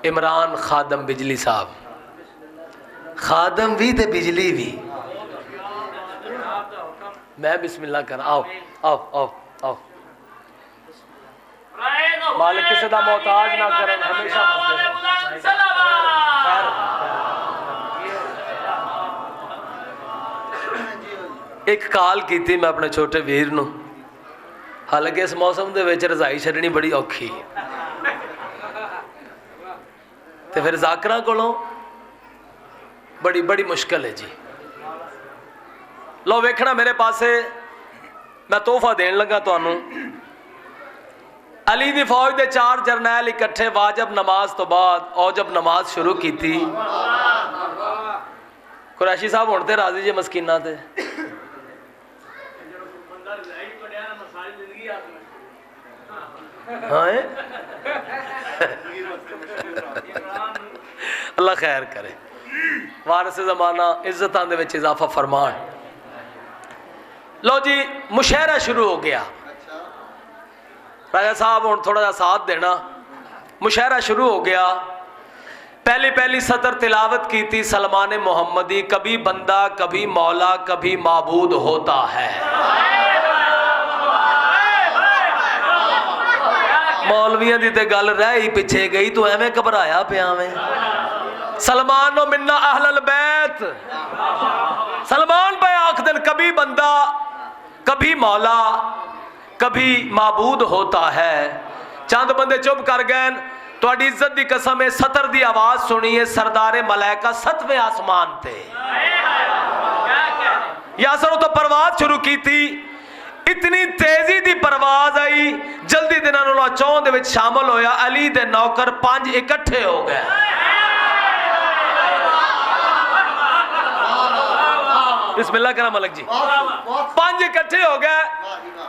इमरान खादम बिजली साहब, खादम भी ते बिजली भी। मैं बिस्मिल्लाह कर। आओ आओ आओ आओ। मालिक किसी का मोहताज ना करें, हमेशा एक काल की थी मैं अपने छोटे वीर नूं, हालांकि इस मौसम दे विच रजाई छड्डनी बड़ी औखी, ते फिर जाकरां कोलों बड़ी बड़ी मुश्किल है जी। लो वेखना मेरे पासे, मैं तोहफा देन लगा तुहानू। अली दी फौज दे 4 जरनैल इकट्ठे वाजिब नमाज तो बाद औजब नमाज शुरू की थी। कुरैशी साहब हुण ते राजी जे मस्कीना ते। हाँ अल्लाह खैर करे। वारिस ज़माना इज्जतां दे विच इजाफा फरमान। लो जी मुशायरा शुरू हो गया। राजा साहब हुण थोड़ा सा साथ देना। मुशायरा शुरू हो गया। पहली सतर तिलावत की थी सलमान मोहम्मदी, कभी बंदा कभी मौला कभी माबूद होता है। मौलवियों की तो गल रह ही पिछे गई, तू एवें घबराया पिया में। सलमान नो मिन्ना अहलल बैत। सलमान भाई आख दिन कभी बंदा कभी मौला कभी माबूद होता है। चंद बंदे चुप कर गए। तुहाडी इज्जत की कसम है, सतर की आवाज सुनिए सरदारे मलाइका 7वें आसमान थे। यासर तो परवाज शुरू की थी। इतनी तेजी की परवाज आई, जल्दी दिनों चौं दे विच शामिल होया। अली दे नौकर 5 इकट्ठे हो गए। बिस्मिल्लाह करा मलक जी। 5 इकट्ठे हो गए।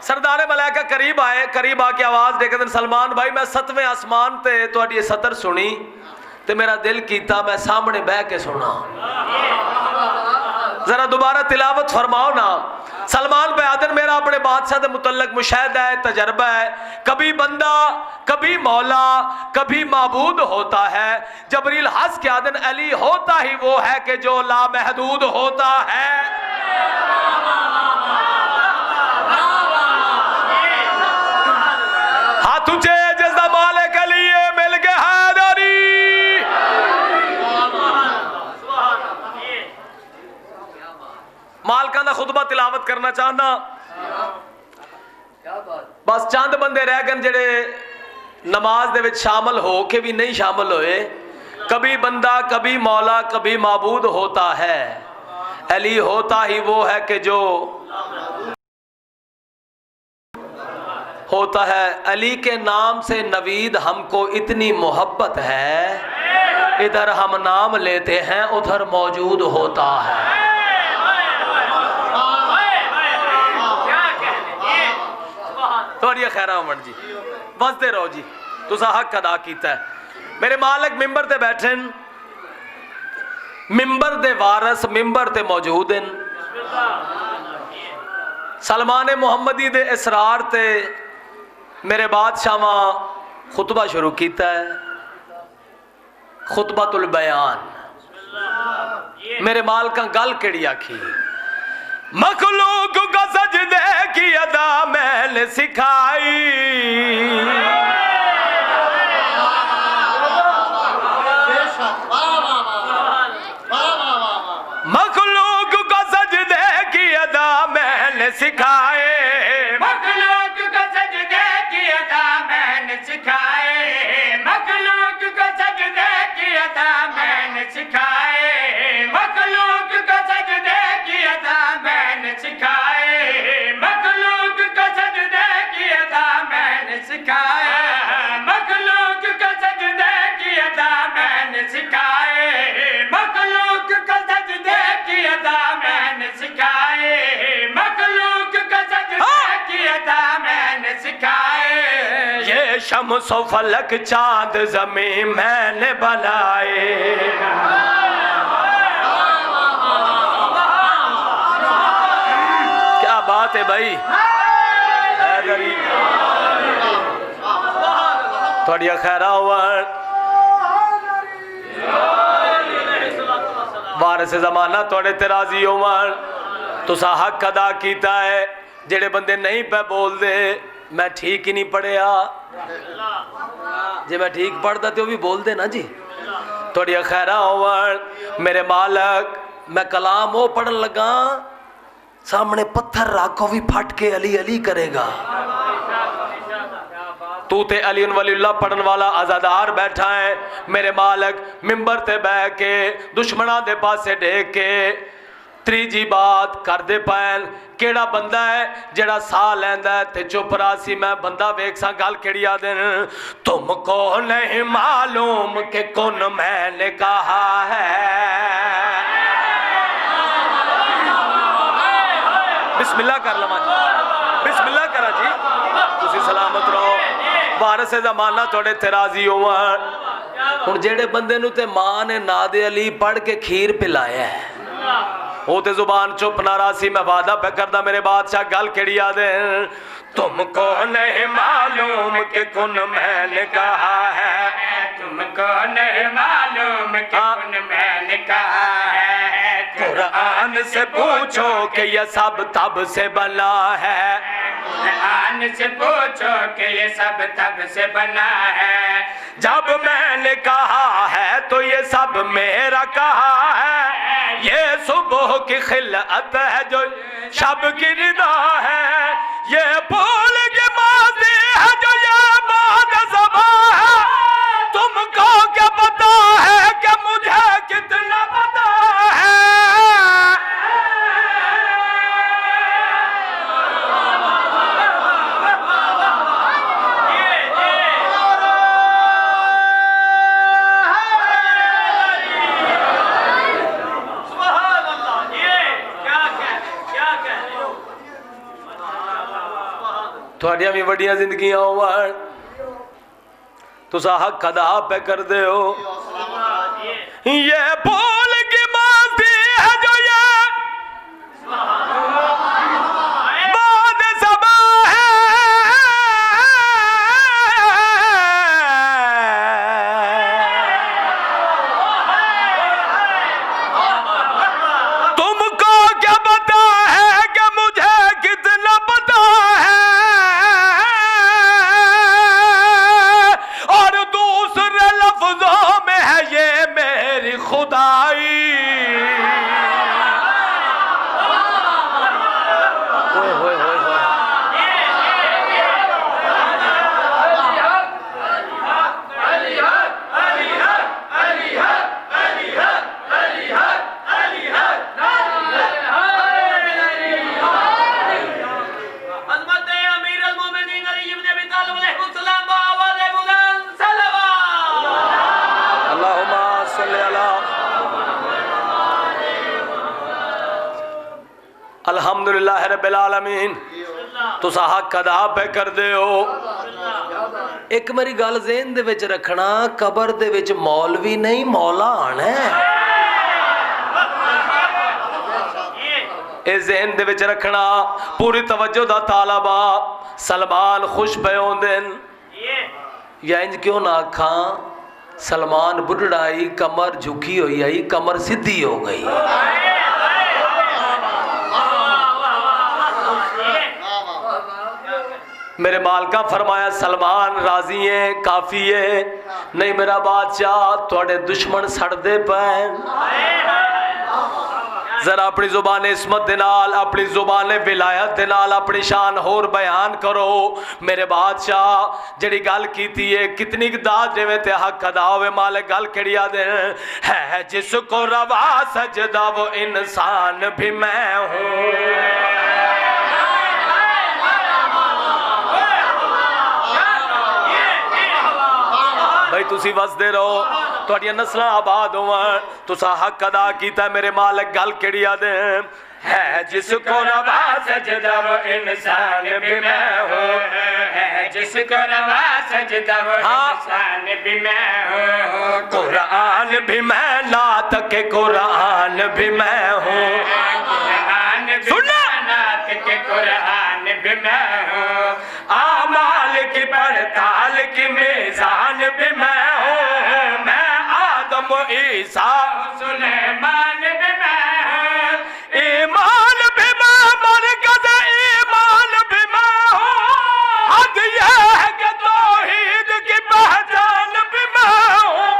सरदारे मलाइका करीब आए। करीब आके आवाज देकर सलमान भाई मैं 7वें आसमान ते तुहाडी सतर सुनी ते मेरा दिल कीता मैं सामने बह के सुना। जरा दोबारा तिलावत फरमाओ ना। सलमान भाई आदन मेरा अपने बादशाह के मुतल्लक मुशाहिदा है, तजर्बा है। कभी बंदा कभी मौला कभी माबूद होता है। जबरील हंस के आदन अली होता ही वो है कि जो लामहदूद होता है। हाथ ऊंचे जज़्बा मालिक अली मिल के हैदरी। मालका दा खुतबा तिलावत करना चाहना। बस चंद बंदे रह गए जेड़े नमाज दे विच शामिल हो के भी नहीं शामिल होए। कभी बंदा कभी मौला कभी माबूद होता है। अली होता ही वो है कि जो होता है। अली के नाम से नवीद हमको इतनी मोहब्बत है, इधर हम नाम लेते हैं उधर मौजूद होता है। थोड़ी खैर अमन जी बसते रहो जी, तुसा हक अदा किया है। मेरे मालिक मिंबर ते बैठे, मिंबर दे वारस मिंबर ते मौजूद हैं। सलमान मोहम्मदी दे इसरार ते मेरे बादशाह खुतबा शुरू किया है। खुतबातुल बयान। मेरे मालिक गल केड़ी आखी, मखलूक को सजदे की अदा मैंने सिखाई। मखलूक को सजदे की अदा मैंने सिखाए। मखलूक को सजदे की अदा मैंने सिखाए। मखलूक को सजदे की अदा मैंने सिखाए। मखलूक को सजदे की अदा मैंने सिखाए। मखलूक को सजदे की अदा मैंने सिखाए। मखलूक को सजदे की अदा मैंने सिखाए। मखलूक को सजदे की अदा मैंने सिखाए। मखलूक को सजदे की अदा मैंने सिखाए। ये शम्सो फलक चांद ज़मीं मैंने बनाए। क्या बात है भाई, थोड़ी खैरा वारिस ज़माना थोड़े तेराजी होवन। तुसा हक अदा किया है। जेड़े बंदे नहीं पे बोल दे मैं ठीक ही नहीं पढ़िया, जे मैं ठीक पढ़ता तो भी बोल दे ना जी। थोड़ी खैरा होवन। मेरे मालक मैं कलाम वो पढ़न लगा, सामने पत्थर राखो भी फट के अली अली करेगा। तू ते अली वलीउल्लाह पढ़न वाला आजादार बैठा है। मेरे मालक मिंबर ते बह के दुश्मना दे पासे देख के त्रीजी बात कर दे पैन। केड़ा बंदा है जेड़ा साह लैंदा है ते चुप रहा सी। मैं बंदा वेख सा गल केड़ी आदे तुमको नहीं मालूम कि कौन मैंने कहा है। बिस्मिल्लाह कर लवा, बिस्मिल्लाह करा जी, तुसी सलामत रहो। वारस जमाना थोड़े ते राजी होवन। हुण जेड़े बंदे नूं ते मां ने नादे अली पढ़ के खीर पिलाया है वो ते जुबान चुप नारा सी। मैं वादा पे करदा मेरे बादशाह गल केड़ी याद है। तुमको नहीं मालूम कि कुन मैंने कहा है, तुमको नहीं मालूम कि कुन मैंने कहा है। कुरान से पूछो कि ये सब तब से बना है, कुरान से पूछो कि ये सब तब से बना है। जब मैंने कहा है तो ये सब मेरा कहा है। ये सुबह की खिलअत है जो शब की रिदा है, ये भूल की माज़ी है जो ये बाद ज़बा है। तुमको क्या पता है कि मुझे कितना पता है। थोड़िया भी बड़िया जिंदगियां होवन तुसा हक अदा पे कर दे हो। ये भूल की माफ़ी है जो ये बाद ज़बा है। तुमको क्या पता है कि मुझे कितना पता है। और दूसरे लफ्जों में है ये मेरी खुदाई। ओए होए होए होए। अल्हम्दुलिल्लाह रब्बिल आलमीन तुसा हक अदा पे कर दे हो। एक मेरी गल ज़हन दे विच रखना, कबर दे विच मौलवी नहीं मौला आना है। ए ज़हन दे विच रखना, पूरी तवज्जो दा तालबा। सलमान खुश पे होंदे या इंज क्यों ना आखा सलमान बुढ़ड़ाई कमर झुकी हुई आई कमर सीधी हो गई। मेरे मालका फरमाया सलमान राजी है काफी है। नहीं मेरा बादशाह थोड़े दुश्मन सड़दे पे। जरा अपनी जुबान इस्मत दे नाल अपनी जुबान विलायत दे नाल अपनी शान होर बयान करो। मेरे बादशाह जड़ी गल कीती है कितनी दाद देवे ते हक अदा होवे। मालिक गल केड़ी दे है जिसको रवा सजदा वो इंसान भी मैं हूँ। भाई तुसी वसदे रहो तुहाडियां नस्लां आबाद होवन। तुसा हक अदा कीता। मेरे मालिक गल केड़ी आदे है जिसको रवा सजदा वो इंसान भी मैं हूँ। है जिसको रवा सजदा वो इंसान भी मैं हूँ। कुरान भी मैं नात के कुरान भी मैं हूँ। सुनना नात के कुरान भी मैं हूँ। आमाल की पड़ताल की मीज़ान भी मैं हूँ। मैं आदम ईसा सुलेमान भी मैं हूँ। ईमान भी मैं मरकज़ ईमान भी मैं हूँ। हद ये है कि तौहीद की पहचान भी मैं हूँ।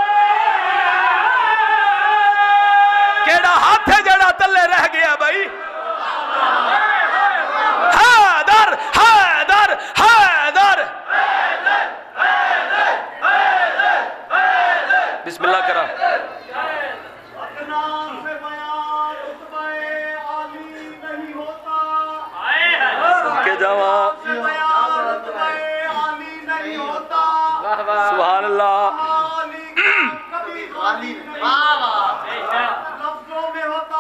केड़ा हाथ है जड़ा तले रह गया भाई। हैदर हैदर हैदर बिस्मिल्लाह करा। के जावा सुभान अल्लाह। लफ्जों में होता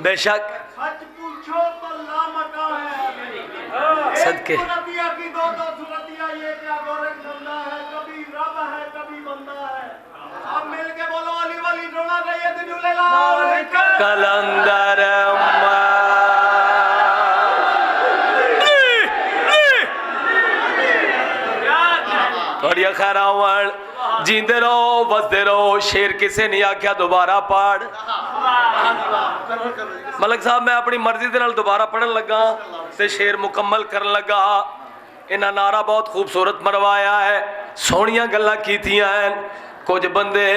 बेशक सच पूछो तो लामका है। सदके। एक सूरतिया की दो सूरतिया, ये क्या गोरख धंधा है, कभी रब है कभी बंदा है। अब मिल के बोलो अली वली डोला सैयद झूलेलाल कलंदर थोड़ी खैरावण जींदे रहो बसते रहो। शेर किसे नहीं आख्या दोबारा पढ़। मलक साहब मैं अपनी मर्जी दे नाल दोबारा पढ़न लगा ते शेर मुकम्मल करन लगा। इन्हां नारा बहुत खूबसूरत मरवाया है, सोहणियां गल्लां कीतियां हैं। कुछ बंदे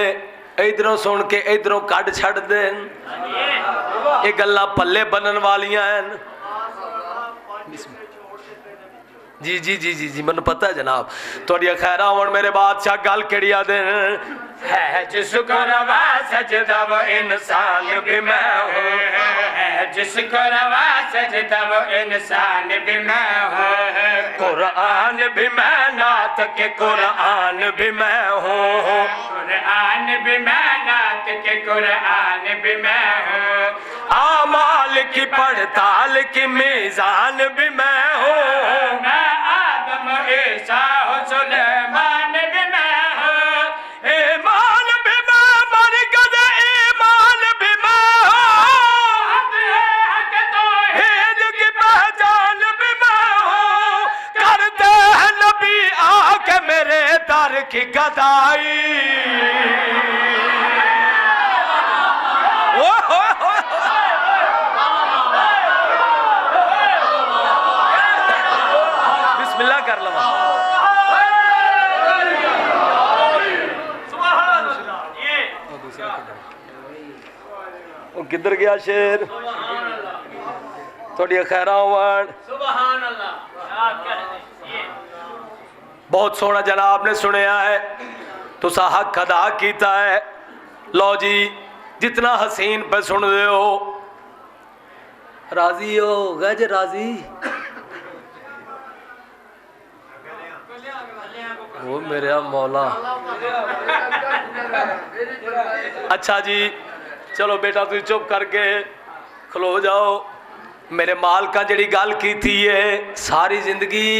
इधरों सुन के इधरों कट छड़ देन, ये गल्लां पल्ले बनन वालियां हैं। जी जी जी जी जी मैनू पता है जनाब। थोड़ी खैरा होण मेरे बादशाह गल केड़ी आदे है जिसको रवा सजदा वो इंसान भी मैं हूँ, है जिसको रवा सजदा वो इंसान भी मैं हूँ। कुरान भी मैं नात के कुरान भी मैं हूँ, कुरान भी मैं नात के कुरान भी मैं हूँ। आमाल की पड़ताल की मीजान भी मैं हूँ। मैं आदम ईसा सुलेमान भी मैं हूँ, ईमान भी मैं मरकज़ ईमान भी मैं हूँ। तौहीद की पहचान भी मैं हूँ। करते हैं नबी आके मेरे दर की गदाई। बिस्मिल्लाह कर लवा। वो किधर गया शेर? थोड़ी खैरा बहुत सोहना जनाब ने सुनिया है, तुसा हक अदा किया है। लो जी जितना हसीन पे सुन दे हो, राजी हो गज राजी। वो मेरा मौला। अच्छा जी चलो बेटा तुम चुप करके खलो जाओ। मेरे माल का जड़ी गल की थी है, सारी जिंदगी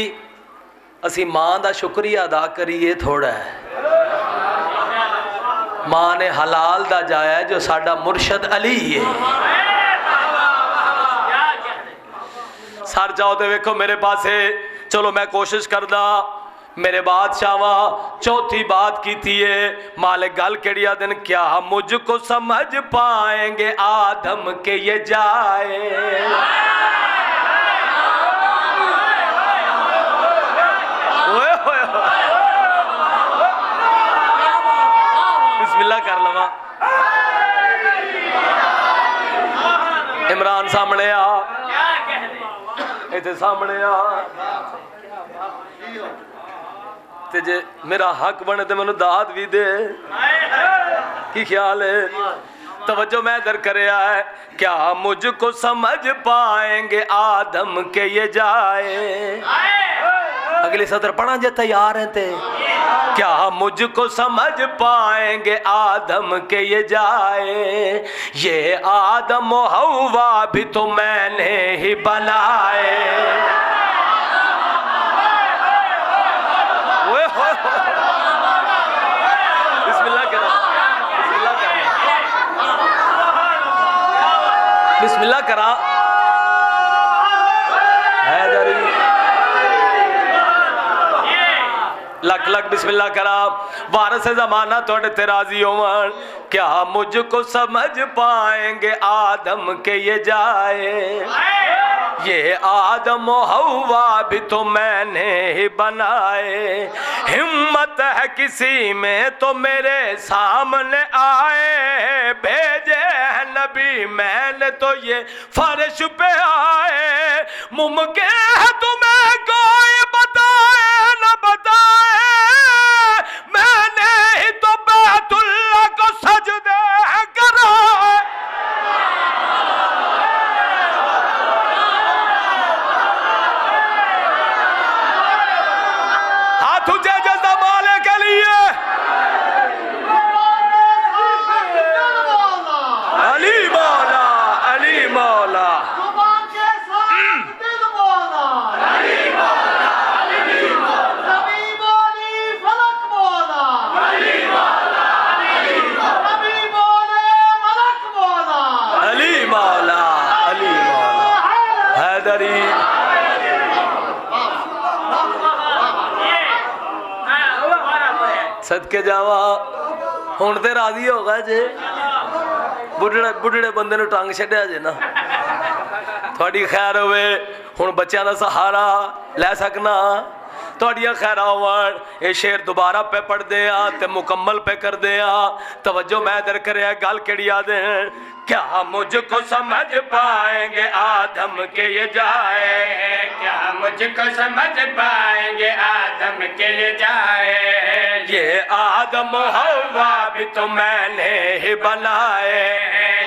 असी मां का शुक्रिया अदा करिए थोड़ा है। मां ने हलाल दा जाया जो साडा मुर्शद अली है। सर जाओ तो वेखो मेरे पासे। चलो मैं कोशिश करदा। मेरे बादशाह चौथी बात की थी है, मालिक गल केड़िया दिन क्या मुझको समझ पाएंगे आदम के ये जाए। बिस्मिल्लाह कर लवा। इमरान सामने आ, इतने सामने आ। ते जे मेरा हक बने तो मैनू दाद भी दे। की ख्याल है? तवज्जो मैं इधर करया है। क्या मुझको समझ पाएंगे आदम के ये जाए। अगली सत्र पढ़ा जे तैयार हैं ते। क्या मुझको समझ पाएंगे आदम के ये जाए। ये आदम हवा भी तो मैंने ही बनाए। बिस्मिल्लाह करा हैदरी लख लख बिस्मिल्लाह करा। वारस जमाना थोड़े ते राजी होवन। क्या मुझको समझ पाएंगे आदम के ये जाए। ये आदम हवा भी तो मैंने ही बनाए। हिम्मत है किसी में तो मेरे सामने आए। भेजे हैं नबी मैंने तो ये फर्श पे आए। मुमकिन है तुम्हें कोई बताए न बताए। मैंने ही तो बैतुल्लाह को सजदे कराए। तुझे जल्दा माले के लिए अली मौला अली मौला। सदके जावा हुण ते राजी हो गए जे बुढ़ड़े बुढ़ड़े बंदे नूं टंग छड्डिया जे ना थोड़ी खैर होवे हुण बच्चों का सहारा लै सकना थोड़िया खैर होवन ये शेर दोबारा पे पढ़ते हैं ते मुकम्मल पे करते हैं तवज्जो मैं इधर कर गल केड़ी याद है क्या मुझको समझ पाएंगे आदम के ये जाए क्या मुझको समझ पाएंगे आदम के ये जाए ये आदम हवा भी तो मैंने ही बनाए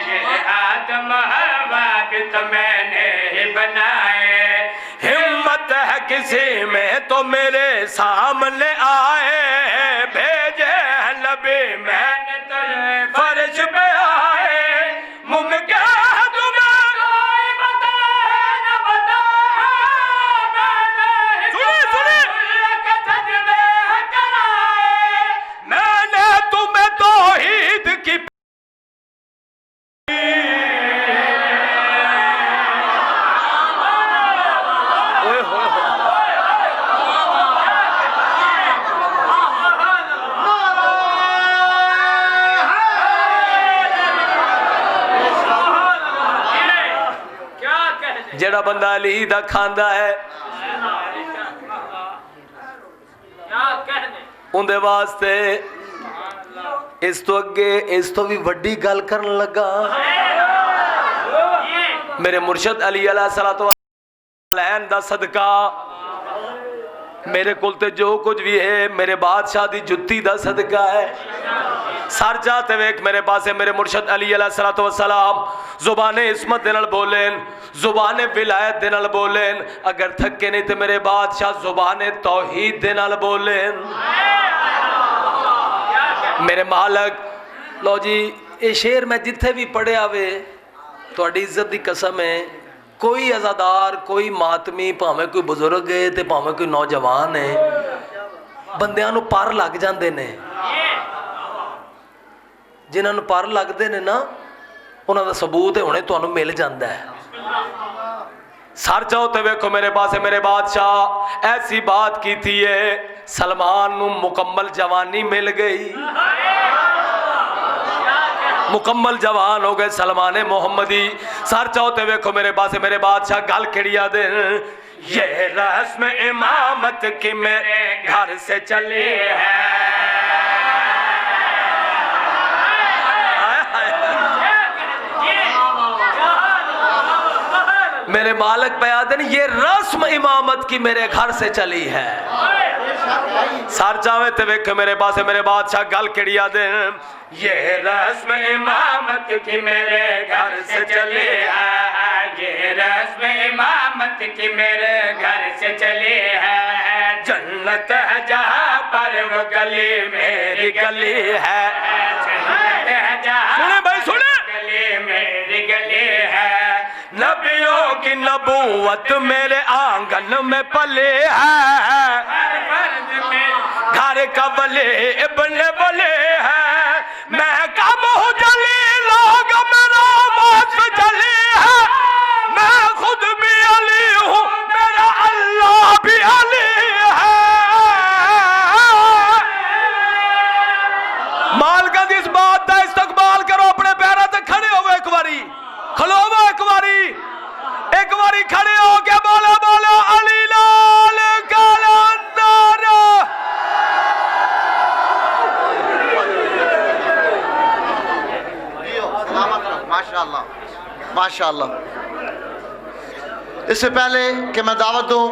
ये आदम हवा भी तो मैंने ही बनाए हिम्मत है किसी में तो मेरे सामने आए भेजे हैं नबी मैंने तो फर्श पे आए मुमकिन है तुम्हें कोई बताए न बताए मैंने सुनिए सजदे कराए मैंने तुम्हें तौहीद की ओए होए जेड़ा बंदा अली दा खांदा है उनदे वास्ते इस तो अगे इस तो भी वड्डी गल करन लगा मेरे मुर्शद अली अलैहिस्सलाम दा सदका मेरे कोल ते जो कुछ भी है मेरे बादशाह दी जुत्ती दा सदका है सर जाते वेख मेरे पास है मेरे मुर्शद अली अलैहिस्सलाम जुबाने इस्मत दे नाल बोलेन जुबाने विलायत दे नाल बोलेन अगर थके नहीं तो मेरे बादशाह जुबाने तौहीद दे नाल बोलेन मेरे मालक लो जी ये शेर मैं जिथे भी पढ़िया वे तुहाडी इज्जत दी कसम है कोई अज़ादार कोई मातमी भावें कोई बुजुर्ग है ते भावें कोई नौजवान है बंदियां नूं पर लग जांदे ने जिन्हां नूं पर लगदे ने ना उन्हां दा सबूत है हुणे तुहानूं मिल जांदा है सर जाओ तो वेखो मेरे पास है मेरे बादशाह ऐसी बात की थी है सलमान नूं मुकम्मल जवानी मिल गई मुकम्मल जवान हो गए सलमान मोहम्मदी सर चाहते वेखो मेरे पास मेरे बादशाह गल खड़िया दे ये रस्म इमामत की मेरे घर से चली है मेरे मालिक बयादन ये रस्म इमामत की मेरे घर से चली है सर चावे ते वेख मेरे पास मेरे बादशाह गल खड़िया दे ये रस्म इमामत की मेरे घर से चली है ये रस्म इमामत की मेरे घर से चली है जन्नत है जहाँ पर वो गली मेरी गली है जन्नत है जहाँ सुने भाई सुने गली मेरी गली है नबियों की नबूवत मेरे आंगन में पले है हर फर्द में घर का बले बने बले है मैं कम हूँ जली लोग मेरा मौत जली है मैं खुद भी अली हूँ मेरा अल्लाह भी अली है मालका दी इस बात का इस्तकबाल करो अपने पैरों से खड़े हो एक बारी खलोवो एक बारी खड़े हो के बोलो बोलो अली लाल कलंदर माशाअल्लाह माशाअल्लाह। इससे पहले कि मैं दावत दूं